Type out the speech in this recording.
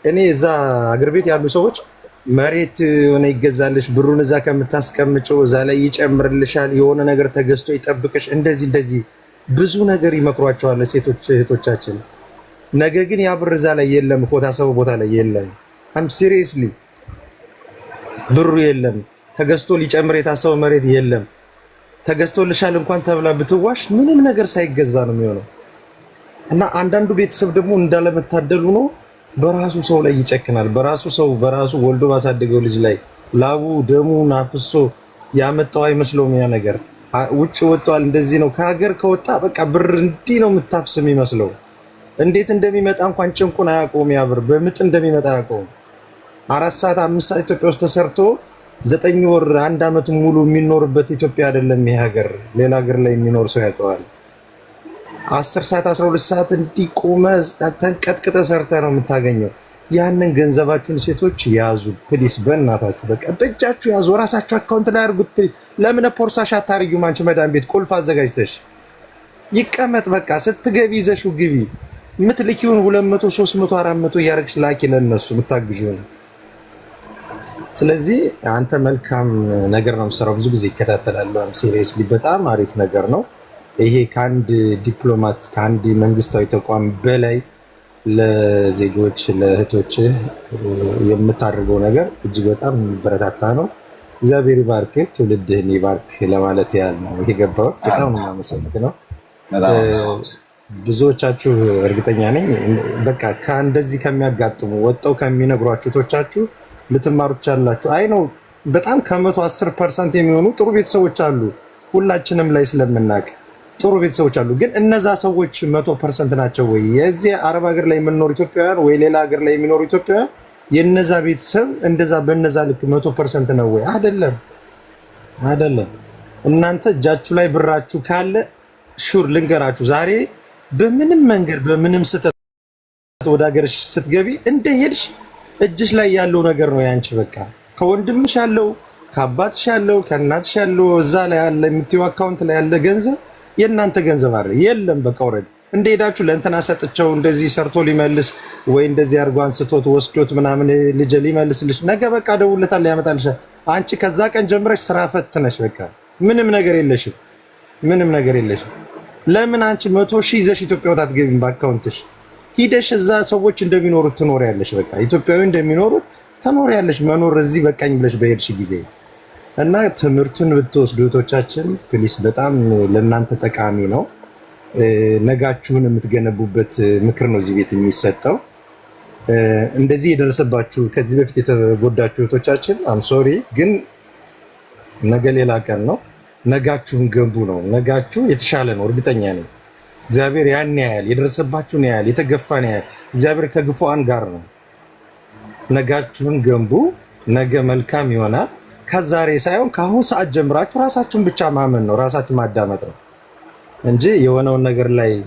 እኔ እዛ አገር ቤት ያሉ ሰዎች መሬት ሆነ ይገዛልሽ፣ ብሩን እዛ ከምታስቀምጪው እዛ ላይ ይጨምርልሻል፣ የሆነ ነገር ተገዝቶ ይጠብቅሽ፣ እንደዚህ እንደዚህ ብዙ ነገር ይመክሯቸዋል ሴቶች እህቶቻችን። ነገ ግን ያ ብር እዛ ላይ የለም እኮ ታሰበው ቦታ ላይ የለም። አም ሲሪየስሊ ብሩ የለም። ተገዝቶ ሊጨምር የታሰበው መሬት የለም። ተገዝቶልሻል እንኳን ተብላ ብትዋሽ ምንም ነገር ሳይገዛ ነው የሚሆነው። እና አንዳንዱ ቤተሰብ ደግሞ እንዳለመታደሉ ነው በራሱ ሰው ላይ ይጨክናል። በራሱ ሰው በራሱ ወልዶ ባሳደገው ልጅ ላይ ላቡ ደሙን አፍሶ ያመጣው አይመስለውም። ያ ነገር ውጭ ወጥቷል፣ እንደዚህ ነው። ከሀገር ከወጣ በቃ ብር እንዲህ ነው የምታፍስ የሚመስለው። እንዴት እንደሚመጣ እንኳን ጭንቁን አያውቀውም። ያ ብር በምጥ እንደሚመጣ አያውቀውም። 4 ሰዓት 5 ሰዓት ኢትዮጵያ ውስጥ ተሰርቶ 9 ወር 1 ዓመት ሙሉ የሚኖርበት ኢትዮጵያ አይደለም ይሄ ሀገር። ሌላ ሀገር ላይ የሚኖር ሰው ያውቀዋል። 10 ሰዓት 12 ሰዓት እንዲቆመ ተንቀጥቅጠ ሰርተ ነው የምታገኘው። ያንን ገንዘባችሁን ሴቶች ያዙ ፕሊስ፣ በእናታችሁ በቃ በእጃችሁ ያዙ። ራሳችሁ አካውንት ላይ አድርጉት ፕሊስ። ለምን ፖርሳሽ አታርጊው? አንቺ መዳም ቤት ቁልፍ አዘጋጅተሽ ይቀመጥ። በቃ ስትገቢ ይዘሽው ግቢ። ምትልኪውን 200 300 400 እያደረግሽ ላኪ ለነሱ የምታግዢውን። ስለዚህ አንተ መልካም ነገር ነው የምትሰራው። ብዙ ጊዜ ይከታተላሉ። ሲሪየስሊ በጣም አሪፍ ነገር ነው ይሄ። ከአንድ ዲፕሎማት ከአንድ መንግስታዊ ተቋም በላይ ለዜጎች ለእህቶች የምታደርገው ነገር እጅግ በጣም የሚበረታታ ነው። እግዚአብሔር ይባርክ፣ ትውልድህን ይባርክ ለማለት ያህል ነው የገባሁት። በጣም ነው የማመሰግነው። ብዙዎቻችሁ እርግጠኛ ነኝ በቃ ከእንደዚህ ከሚያጋጥሙ ወጣው ከሚነግሯችሁ እህቶቻችሁ ልትማሩ ትችላላችሁ። አይ ነው በጣም ከ110% የሚሆኑ ጥሩ ቤተሰቦች አሉ። ሁላችንም ላይ ስለምናውቅ ጥሩ ቤተሰቦች አሉ። ግን እነዛ ሰዎች 100% ናቸው ወይ? የዚህ አረብ ሀገር ላይ የምንኖር ኢትዮጵያውያን ወይ ሌላ ሀገር ላይ የሚኖሩ ኢትዮጵያውያን የነዛ ቤተሰብ እንደዛ በነዛ ልክ 100% ነው ወይ? አይደለም፣ አይደለም። እናንተ እጃችሁ ላይ ብራችሁ ካለ ሹር ልንገራችሁ፣ ዛሬ በምንም መንገድ በምንም ስህተት ወደ ሀገርሽ ስትገቢ እንደሄድሽ እጅሽ ላይ ያለው ነገር ነው ያንቺ። በቃ ከወንድምሽ ያለው ከአባትሽ ያለው ከእናትሽ ያለው እዛ ላይ ያለ የምትይው አካውንት ላይ ያለ ገንዘብ የእናንተ ገንዘብ አይደል? የለም። በቃ ወረድ እንደሄዳችሁ ለእንትና ሰጥቸው እንደዚህ ሰርቶ ሊመልስ ወይ እንደዚህ አድርጎ አንስቶት ወስዶት ምናምን ልጅ ሊመልስልሽ ነገ በቃ ደውልታል ያመጣልሻል። አንቺ ከዛ ቀን ጀምረሽ ስራ ፈትነሽ በቃ ምንም ነገር የለሽም፣ ምንም ነገር የለሽም። ለምን አንቺ 100,000 ይዘሽ ኢትዮጵያ ወጣት ገቢም በአካውንትሽ ሂደሽ እዛ ሰዎች እንደሚኖሩት ትኖሪያለሽ። በቃ ኢትዮጵያዊ እንደሚኖሩት ትኖሪያለሽ። መኖር እዚህ በቃኝ ብለሽ በሄድሽ ጊዜ እና ትምህርቱን ብትወስዱ እህቶቻችን ፕሊስ፣ በጣም ለእናንተ ጠቃሚ ነው። ነጋችሁን የምትገነቡበት ምክር ነው እዚህ ቤት የሚሰጠው። እንደዚህ የደረሰባችሁ ከዚህ በፊት የተጎዳችሁ እህቶቻችን አም ሶሪ፣ ግን ነገ ሌላ ቀን ነው። ነጋችሁን ገንቡ ነው። ነጋችሁ የተሻለ ነው፣ እርግጠኛ ነኝ። እግዚአብሔር ያን ያያል፣ የደረሰባችሁን ያያል፣ የተገፋን ያያል። እግዚአብሔር ከግፉአን ጋር ነው። ነጋችሁን ገንቡ። ነገ መልካም ይሆናል። ከዛሬ ሳይሆን ከአሁን ሰዓት ጀምራችሁ ራሳችሁን ብቻ ማመን ነው፣ ራሳችሁን ማዳመጥ ነው እንጂ የሆነውን ነገር ላይ